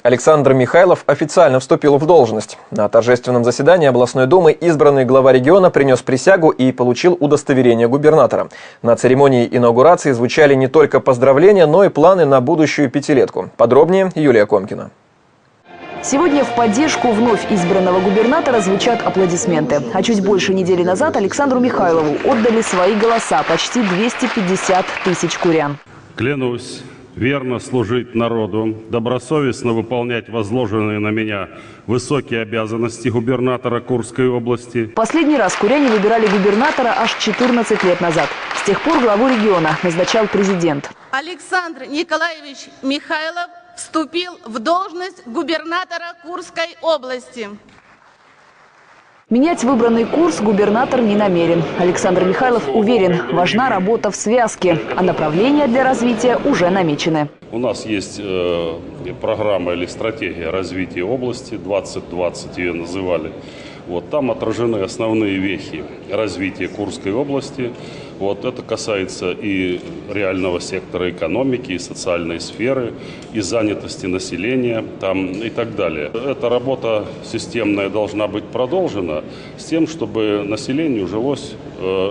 Александр Михайлов официально вступил в должность. На торжественном заседании областной думы избранный глава региона принес присягу и получил удостоверение губернатора. На церемонии инаугурации звучали не только поздравления, но и планы на будущую пятилетку. Подробнее Юлия Комкина. Сегодня в поддержку вновь избранного губернатора звучат аплодисменты. А чуть больше недели назад Александру Михайлову отдали свои голоса почти 250 тысяч курян. Клянусь верно служить народу, добросовестно выполнять возложенные на меня высокие обязанности губернатора Курской области. Последний раз куряне выбирали губернатора аж 14 лет назад. С тех пор главу региона назначал президент. Александр Николаевич Михайлов вступил в должность губернатора Курской области. Менять выбранный курс губернатор не намерен. Александр Михайлов уверен, важна работа в связке, а направления для развития уже намечены. У нас есть программа или стратегия развития области, 2020 ее называли. Там отражены основные вехи развития Курской области. Это касается и реального сектора экономики, и социальной сферы, и занятости населения и так далее. Эта работа системная должна быть продолжена с тем, чтобы населению жилось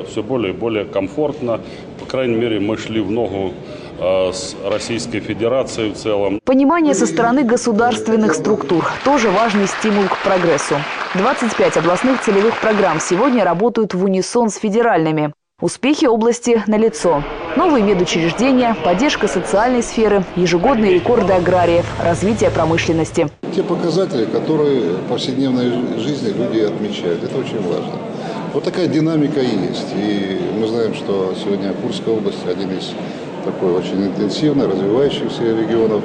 все более и более комфортно. По крайней мере, мы шли в ногу с Российской Федерацией в целом. Понимание со стороны государственных структур – тоже важный стимул к прогрессу. 25 областных целевых программ сегодня работают в унисон с федеральными. Успехи области налицо. Новые медучреждения, поддержка социальной сферы, ежегодные рекорды аграриев, развитие промышленности. Те показатели, которые в повседневной жизни люди отмечают, это очень важно. Такая динамика есть. И мы знаем, что сегодня Курская область один из такой очень интенсивно развивающихся регионов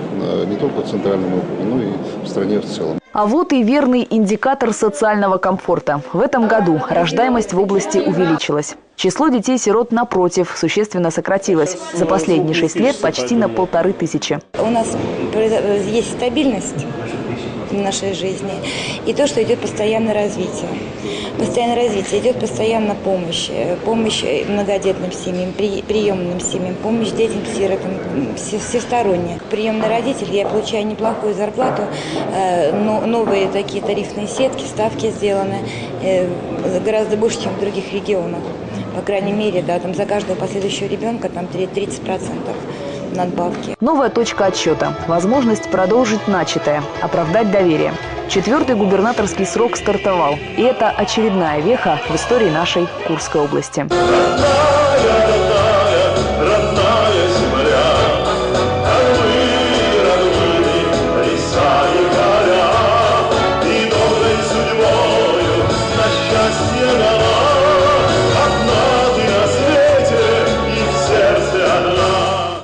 не только в Центральном округе, но и в стране в целом. А вот и верный индикатор социального комфорта. В этом году рождаемость в области увеличилась. Число детей-сирот, напротив, существенно сократилось. За последние 6 лет почти на 1500. У нас есть стабильность в нашей жизни и то, что идет постоянное развитие. Постоянное развитие, идет постоянно помощь многодетным семьям, приемным семьям, помощь детям-сиротам, всесторонне. Приемный родитель, я получаю неплохую зарплату, новые такие тарифные сетки, ставки сделаны гораздо больше, чем в других регионах. По крайней мере, за каждого последующего ребенка 30% надбавки. Новая точка отсчета. Возможность продолжить начатое, оправдать доверие. 4-й губернаторский срок стартовал. И это очередная веха в истории нашей Курской области.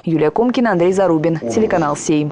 Юлия Комкина, Андрей Зарубин, телеканал «Сейм».